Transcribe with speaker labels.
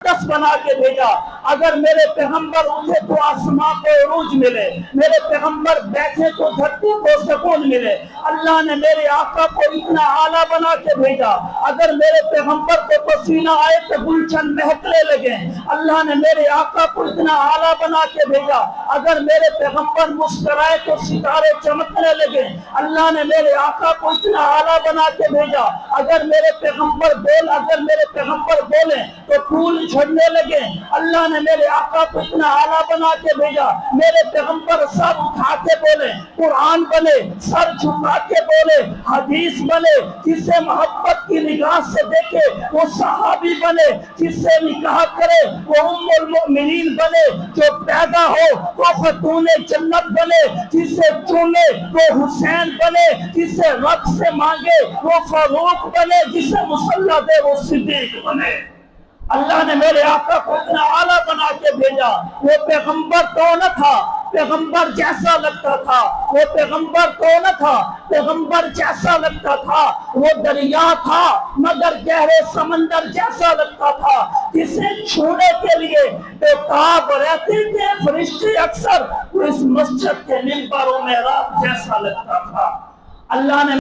Speaker 1: दस बना के भेजा। अगर मेरे पैगंबर उठे तो आसमां को उरूज मिले, मेरे पैगंबर बैठे तो धरती को सुकून मिले। अल्लाह ने मेरे आका को इतना आला बना के भेजा, अगर मेरे पैगंबर को पसीना आए तो गुलशन महकने लगे। अल्लाह ने मेरे आका को इतना आला बना के भेजा, अगर मेरे पैगंबर मुस्कुराए तो सितारे चमकने लगे। अल्लाह ने मेरे आका को इतना आला बना के भेजा, अगर मेरे पैगंबर बोले तो फूल झड़ने लगे। अल्लाह ने मेरे आका को इतना आला बना के भेजा, मेरे पैगंबर सर उठा के बोले, कुरान बने, सर झुका के बोले, हदीस बने, जिसे मोहब्बत की निगाह से देखे वो सहाबी बने, जिससे निकाह करे वो उम्मुल मोमिनीन बने, जो पैदा हो वो खतूने जन्नत बने, जिसे चूमे वो हुसैन बने, जिसे रब से मांगे वो फारूक बने, जिसे मुसल्ला दे वो सिद्दीक बने। अल्लाह ने मेरे आका को इतना आला बना के भेजा। वो पैगंबर कौन था? पैगंबर जैसा लगता था। वो पैगंबर कौन था? पैगंबर जैसा लगता था। वो दरिया था मगर गहरे समंदर जैसा लगता था, जिसे छूने के लिए बेताब रहते थे फरिश्ते अक्सर। वो इस मस्जिद के मिंबरों में रात जैसा लगता था। अल्लाह ने